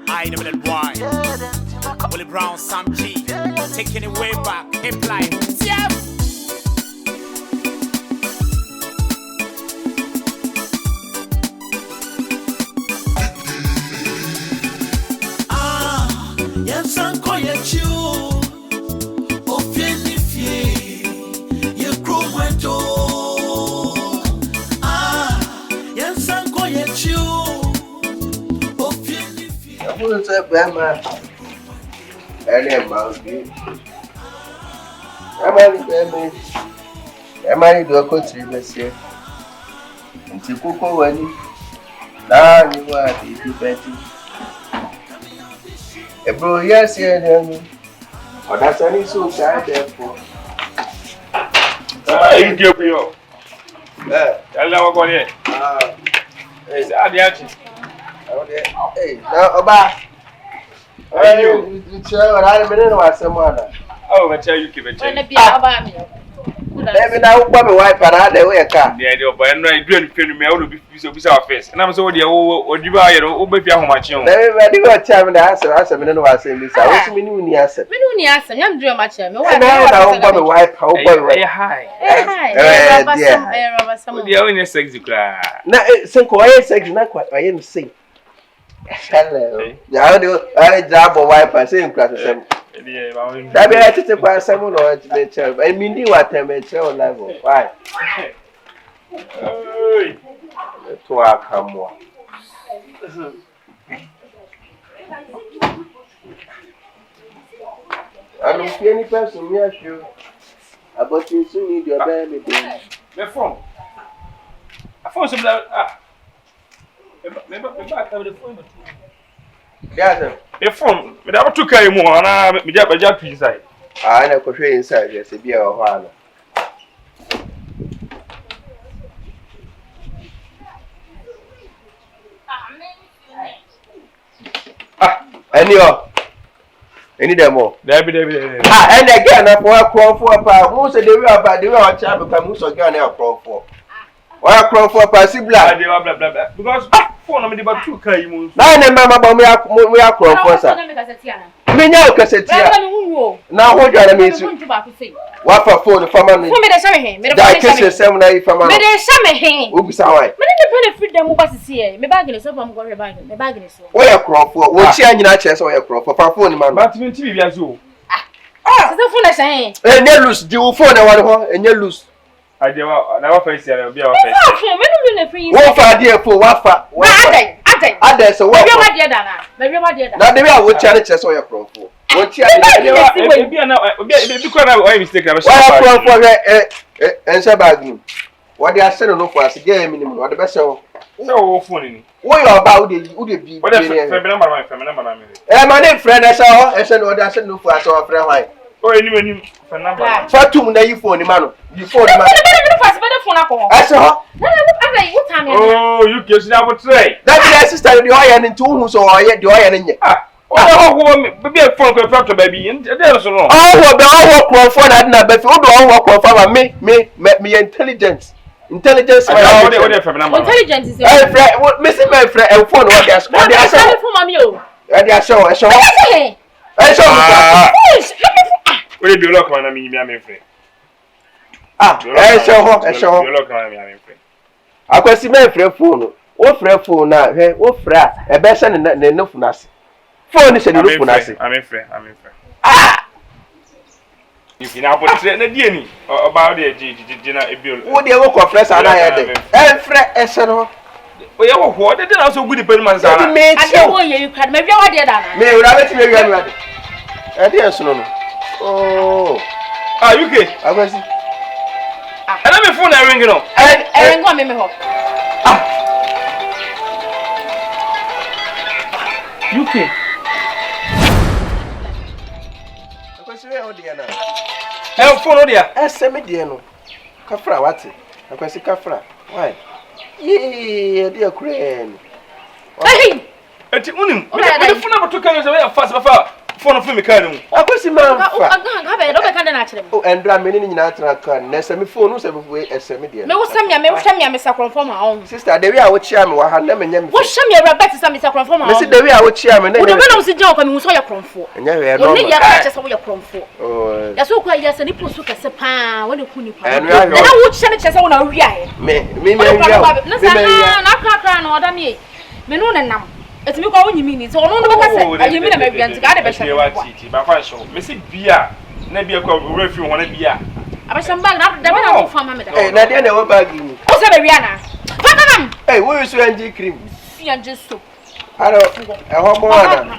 I never let wine. Willie Brown, Sam G. Taking it way back. Hip life. Yeah. Yes, I'm quiet you. Opieni fie. Ye kromato. Yes, I'm quiet you. Opieni fie. I'm going to say, Bama. I'm going to do a country, monsieur. And to cook over you. Now you are the betty. A bro, yes, yeah, or that's any so sad, therefore. You give me up. Tell them what it is. Hey, now, Oba. Hey, you tell I didn't know what someone. Oh, I tell you, keep it. Maybe now, Bobby wipe and I the way a car. The idea of an idea film me, I will be our face. And I'm so the old you buy your baby how much you know. Everybody got time to answer. I said, I say this. I was meaning when you answer. I'm doing much. No, Bobby wipe, how boy, hi. The only sex you cry. Now, it's a quiet sex, not quite. I didn't sing. Hello. I do. I job or wipe and same class. That be I to buy someone or to the child. I mean, you are temperature level. Why? To our come on. I don't see any person near you. But you soon need your baby. The phone. I found some that. Maybe back over the phone. Yes, the phone. But I took care more and I made up a job inside. I know for inside. Yes, a beer or one. Any demo. David. And again, I for a pound. Most of the way about the way our child becomes so gun out for. Why crawl for a passy blood? Blah blah blah. Because phone I'm about 2 car you move. Now, remember, we are crawl for sir. Me know, cassette. Now, what do I mean? What for phone the family? That kisses 7 8 from my oops. How I benefit them was here. Me bagging so I'm going to bag. Me bagging so. where crawl for what change in our chest or crawl for phone man. But TV as you. The phone is saying. And you lose, do phone and you lose. I never face it. I'll be our face. What for dear for what for? Others, so what? Now, they are what challenge us or your crawl for. What challenge? And Sabagin. What they are selling for us again, minimum, or the best of no phone. What you about it would be? What if my name, friend, I saw, I said, what I said, no for us or friend. Why? Oh, anyone for number. For 2 minutes, you phone the man. You phone the man. I saw. Oh, you guess that would say. That is sister, the iron in 2 who saw yet the iron in you. Oh, be a phone to baby, and there's no. Oh, the work for that, but all work for me intelligence. Intelligence, intelligence is missing my friend and phone what they are scored. They are show. I show. Will you be locked on me, my friend? I show. I can see my friend phone. What friend phone now? What friend? A best and no for us. Phone is a look for us. I'm a friend. If you now put the DNA about the dinner, what do you work for friends? And I had it. Friend, I we have what did also good depend on that. You can maybe I did that. May rabbit me ready. I didn't know. Oh, UK. I was. And I'm a phone ringing up. And go me home. UK. Help phone dear. SM dear no. Kafra what? I can see Kafra. Why? Yeah, dear Crane. Hey! At unim. The phone number 2 carries away fast before. phone for me can. Akwesi man. Ga be do be kan na akire me. Oh, Andra me ni nyina tra kan. Na se me phone no se me eseme de. Me wo sam ya me sakronfo ma on. Sister, the way I watch am wa ha na me nya me. Wo sham ya Robert sam me sakronfo ma on. Me see the way I watch am na. Wo do be na wo se gya okwa me so ya kronfo. Nya we no. Wo ne ya ka che se wo ya kronfo. Oh. Ya so kwa ya se ni posu kase pa, wo ne ku ni pa. Na wo che ne che se wo na wi aye. Me na kra na oda me. Me no nam. Eti mi kwa wo nyimi ni. So ono no be kase. Ayi mi na me bian tika de be hye. Ba kwa show. Me see bia na bia kwa refi ho na bia. Abasham bag na da be na wo fama me da. Eh, na de na wo bag ni. O se be wi ana. Fakam. Eh, wo use anji cream. Fianje so. Aro, e ho mo ana.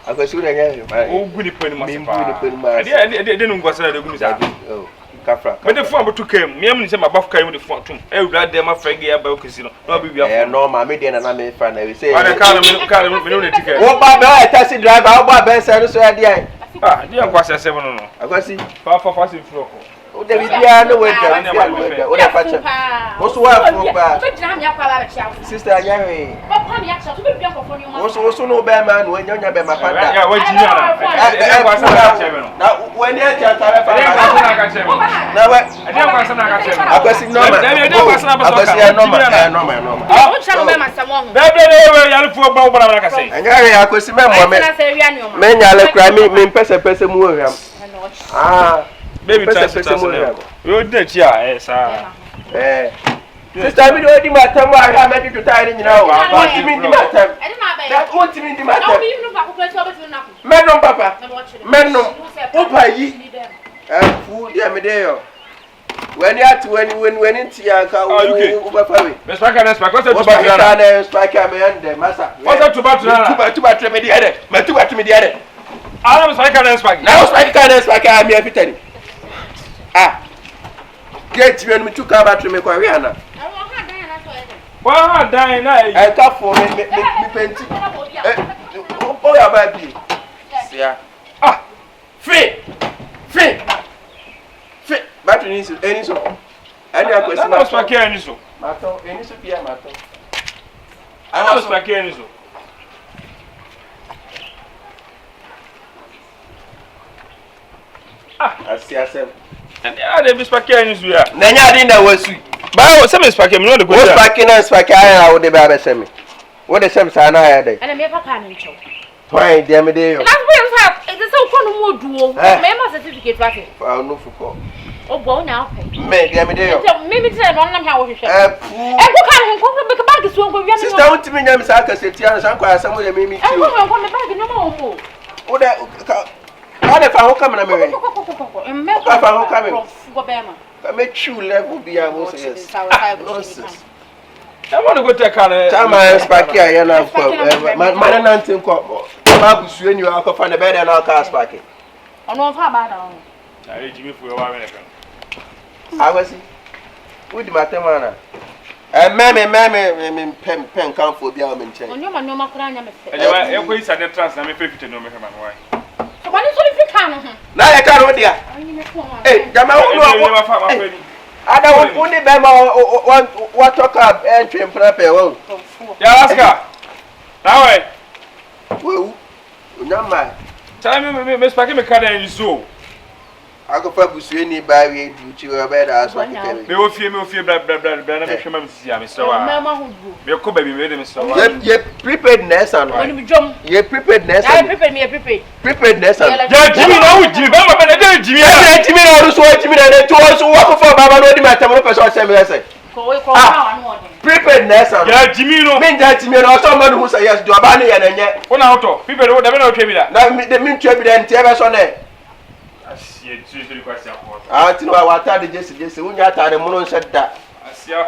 Akwesi na nya. O guni pani ma Me guni pani ma. De no ngwasa na guni sa. Oh, kafra. Me de phone betu kam. Me am ni se ma baf kai me de phone tum. E wura de ma frege ya ba o kesi no. Na be bia. Eh, no ma me de na me fa na we say. Ana ka me no ticket. Wo ba be a taxi driver, wo ba be se no so ya de ai. Ah, di an kwasa 7 no. Akwesi. Fa si fro ko. O de bia no we dra. O de fa che. Wo so wa fo ba. So jina me akwa ba be chia. Sister anya we. Papa mi acha, so be bia ko fo ni mo. Wo so no be ma no nya be ma panda. Ya wa jini ana. E kwasa na che me no. Na when you tell tare fa. E kwasa na ka che me. Na we. E kwasa na ka che me. Akwesi normal. Akwesi normal. Normal. O cha no be ma samon. We ya fu gba gba na ka say. Anya we akwesi me mo me. Me nya le kra me pese mu ohwam. Ah. Baby chance we dey chia sa. Sister mi do di matam wa ha me di tai ni na o. Wa ti mi di matam. That won't ti mi di matam. No bi no ba ko kwesi obetu na ko. Menom papa. Menom. Opa yi. Fu dia me dey yo. When you at when inti ya ka o ba fa we. Me spaka na spaka to ba tra na spaka me and massa. What's that to ba tra? To ba tra me di ede. Ma to ba tra me di ede. Ana me spaka na spaka. Na spaka na spaka me afitani. Ah. Get me to come back to me kwa we ana. Wa dan na e. I ka for me penti. Oh ya ba bi. Sia. Ah. Free. Battery ni so eni so. Ani akwesi na spaka eni so. Mato eni so pia mato. Ana spaka eni so. Ah, asia sem. Ya de bispake eni so ya. Na nya din na wasu. Ba wo se me spake me no de go. Wo spake na spake aya wo de ba be sem. Wo de sem sa na aya de. Ana me papa na ncho. Twai de me de yo. Na wo en fa, e de se ko no mo duo. Me ma certificate fa ke. Fa no fuko. O bo na afa. Me de me de yo. Me mi tire no nam ha wo hwehwe. Pu. E ko kan hen ko be ka bag so ko wi Sister won ti me nya me sa ka seti ana san kwa asam de me mi ti o. E ko me bag no ma wo. Wo de Ada fa ho kamera me we. Ka fa ho kamera. Go be ma. Ka me true level bi a wo say yes. I want to go take car. Chama spake ya na ko. Man na ntin ko. Ma busu eni wa ko fa na be de na ka spake. Ono fa ba da on. Ai jimi fu wa me kan. Awasi. Wudi matemana. Me pen kan fo bia o me nchen. Onyo ma kura nya me fe. E ko isa de trans na me fe fite no me man why. So wani so fi kan ho. Na ya ka ro dia. Eh, jama wo no. Ada wo ni be ma wa talk up entry prepare wo. Ya Alaska. Nawe. Wo. Unyama. Tell me spake me kada en so. Agofa busu ni ba we du chi we be da aso akeke. Me wo fie bra na me hwema me sisi am so wa. Me ma ho du. Me ko ba bi me de me so wa. Ye preparedness and Wani bi jom. Ye preparedness. Ya prepared. Preparedness and. Ya Jimmy na wo Jimmy ba ma be na de Jimmy. Ya Jimmy na wo so Jimmy na to so wa ko fa baba no di matam no person say me say. Ko we ko wa no ode. Preparedness and. Ya Jimmy no. Me nja Jimmy no so ma no say yes do aba ne ye na nye. Una hoto. People wo da be na otwa bi da. Na me ntwa bi da ntia be so na. Asie tu kwasi akọ. Ah tinu wa ta de jesi unya ta de muno nsheda. Asia.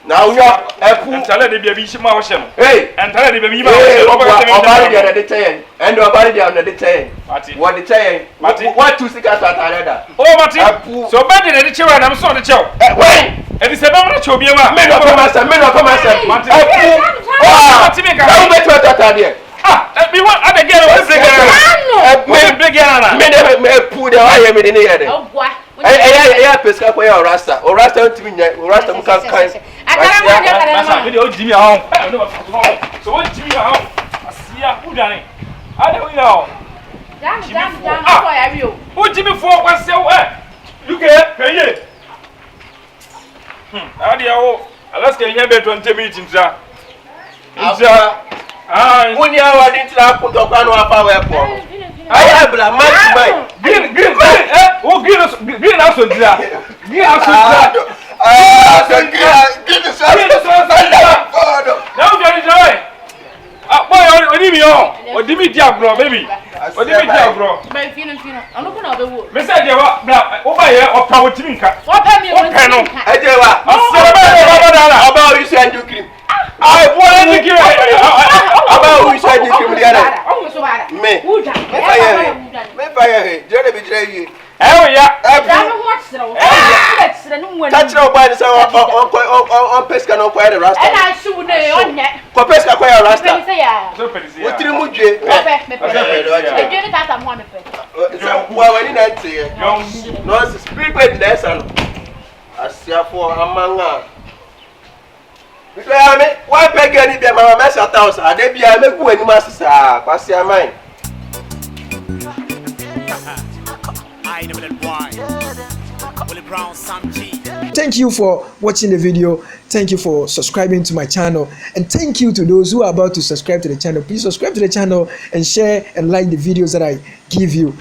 Na unya efu. Ntale de bia bi shi ma wo hye no. Hey. Ntale de bia bi ma wo hye no. Obari de na de tayen. And obari de na de tayen. Mati. What de tayen? What two sika ta ta da. Oh Mati. So bad de de chewa na me so de chew. Wait. E di se ba mo na chew bia ma. Me no come myself. Mati. Mati me ka. How bet what ta there? Ah, me want other girl was big girl. Me big girl. Me pu de wa ye me de ne ye de. Oh boy. Eh peska ko ya rasta. O rasta ntimi nya. O rasta mu kan kan. Masa video Jimmy ahon. So what Jimmy ahon? Asia who done? I don't know. What Jimmy for was so you get pay. Adio, Alaska, you have 20 meetings. When you are into that put up on our power. I have a man. Green, green house on that. Green house on that. Now, Johnny. Boy, what do you mean, Diablo, baby? What do you mean, Diablo? I'm not going to the wood. Mister, over here, or power to me. What panel? I do. About you said you cream. I want to give about who said you cream the other. Me. Fire. Johnny betray you. Oh, yeah. Touch no by the sound on Pesca, no quite a rasta. And I should on that. For Pesca, quite a rasta. What do you want? Well, I didn't say no, it's prepared lesson. I see for among us. Why peg any of my master house? I did be a make when master, pass your mind. Thank you for watching the video. Thank you for subscribing to my channel, and thank you to those who are about to subscribe to the channel. Please subscribe to the channel and share and like the videos that I give you.